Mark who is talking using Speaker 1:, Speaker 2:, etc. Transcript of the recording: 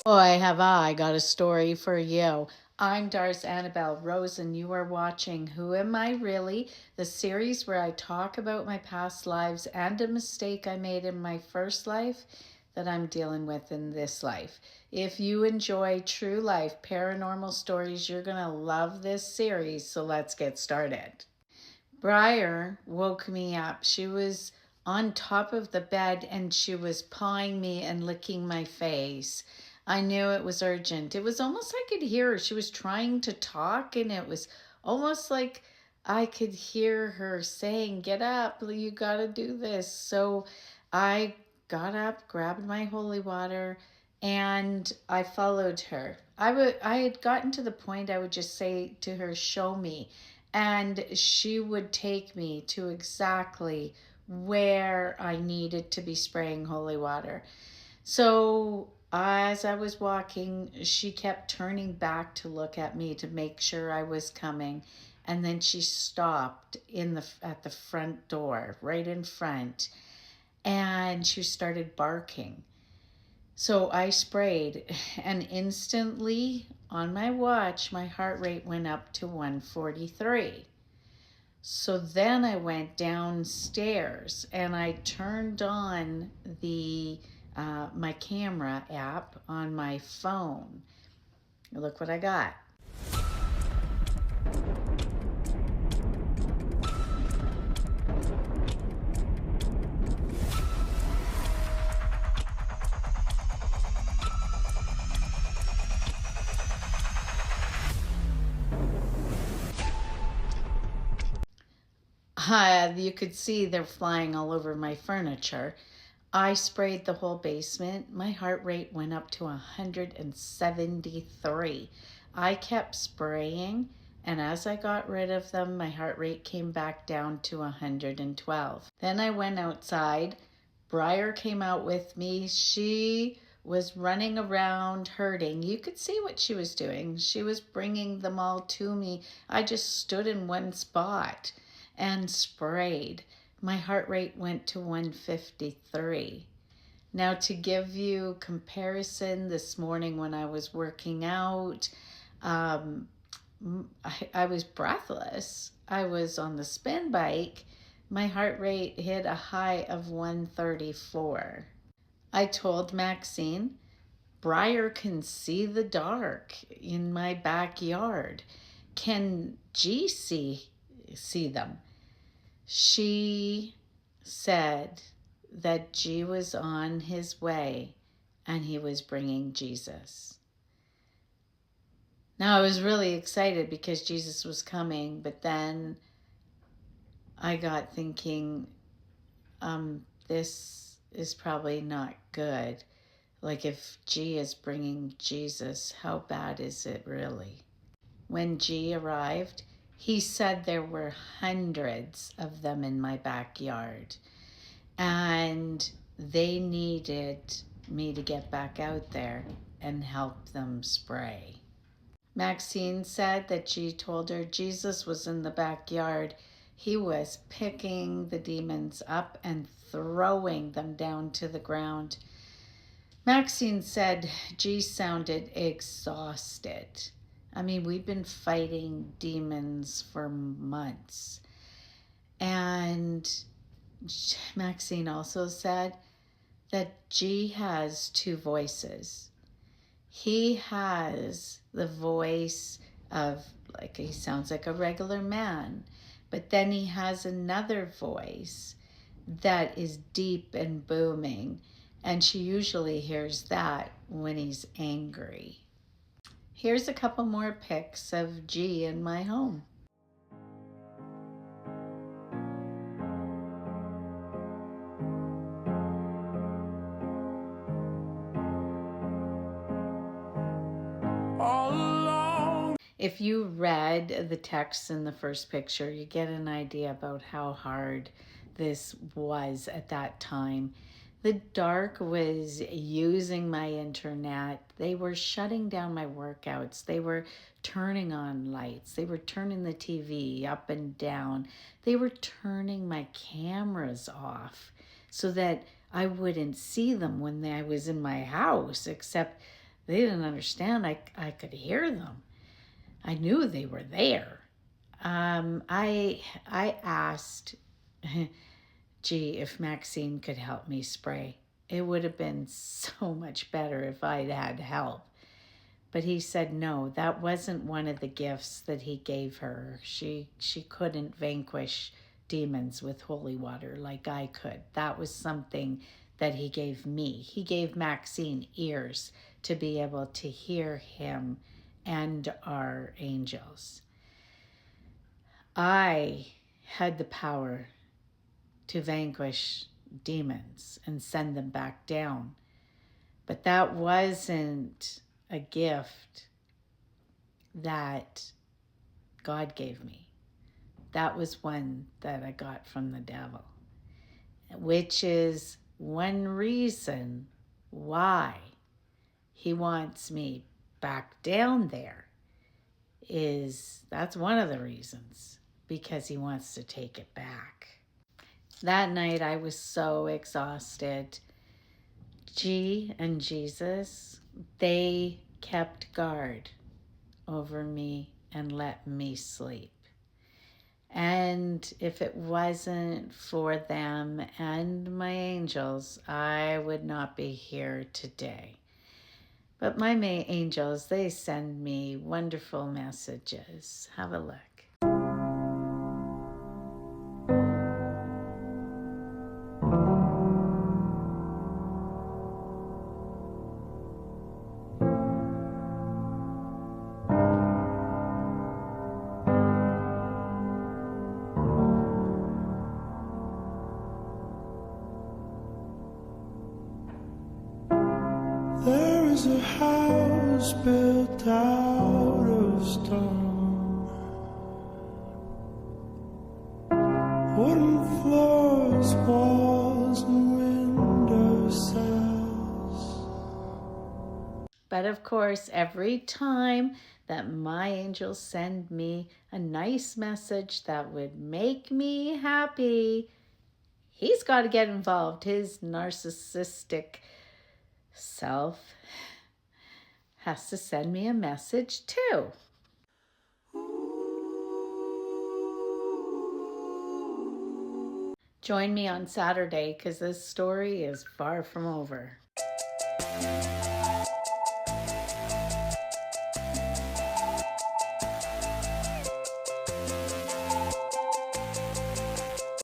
Speaker 1: Boy, have I got a story for you. I'm Dar's Annabelle Rose, and you are watching Who Am I Really? The series where I talk about my past lives and a mistake I made in my first life that I'm dealing with in this life. If you enjoy true life paranormal stories, you're going to love this series, so let's get started. Briar woke me up. She was on top of the bed and she was pawing me and licking my face. I knew it was urgent. It was almost like I could hear her. She was trying to talk and it was almost like I could hear her saying, "Get up, you got to do this." So I got up, grabbed my holy water, and I followed her. I had gotten to the point I would just say to her, "Show me." And she would take me to exactly where I needed to be spraying holy water. So as I was walking, she kept turning back to look at me to make sure I was coming. And then she stopped at the front door, right in front, and she started barking. So I sprayed, and instantly on my watch, my heart rate went up to 143. So then I went downstairs and I turned on the my camera app on my phone. Look what I got. You could see they're flying all over my furniture. I sprayed the whole basement. My heart rate went up to 173. I kept spraying, and as I got rid of them, my heart rate came back down to 112. Then I went outside. Briar came out with me. She was running around hurting. You could see what she was doing. She was bringing them all to me. I just stood in one spot and sprayed. My heart rate went to 153. Now, to give you comparison, this morning when I was working out, I was breathless. I was on the spin bike. My heart rate hit a high of 134. I told Maxine, Briar can see the dark in my backyard. Can G see them? She said that G was on his way and he was bringing Jesus. Now I was really excited because Jesus was coming, but then I got thinking, this is probably not good. Like, if G is bringing Jesus, how bad is it really? When G arrived, he said there were hundreds of them in my backyard, and they needed me to get back out there and help them spray. Maxine said that G told her Jesus was in the backyard. He was picking the demons up and throwing them down to the ground. Maxine said G sounded exhausted. I mean, we've been fighting demons for months. And Maxine also said that G has two voices. He has the voice of, like, he sounds like a regular man, but then he has another voice that is deep and booming, and she usually hears that when he's angry. Here's a couple more pics of G in my home. If you read the text in the first picture, you get an idea about how hard this was at that time. The dark was using my internet. They were shutting down my workouts. They were turning on lights. They were turning the TV up and down. They were turning my cameras off so that I wouldn't see them when I was in my house, except They didn't understand. I could hear them. I knew they were there. I asked, gee, if Maxine could help me spray. It would have been so much better if I'd had help. But he said no, that wasn't one of the gifts that he gave her. She couldn't vanquish demons with holy water like I could. That was something that he gave me. He gave Maxine ears to be able to hear him and our angels. I had the power to vanquish demons and send them back down. But that wasn't a gift that God gave me. That was one that I got from the devil, which is one reason why he wants me back down there. That's one of the reasons, because he wants to take it back. That night I was so exhausted. G and Jesus, they kept guard over me and let me sleep. And if it wasn't for them and my angels, I would not be here today. But my angels, they send me wonderful messages. Have a look.
Speaker 2: There is a house built out of stone, wooden floors, walls, and window sills.
Speaker 1: But of course, every time that my angels send me a nice message that would make me happy, he's got to get involved. His narcissistic self has to send me a message too. Join me on Saturday because this story is far from over.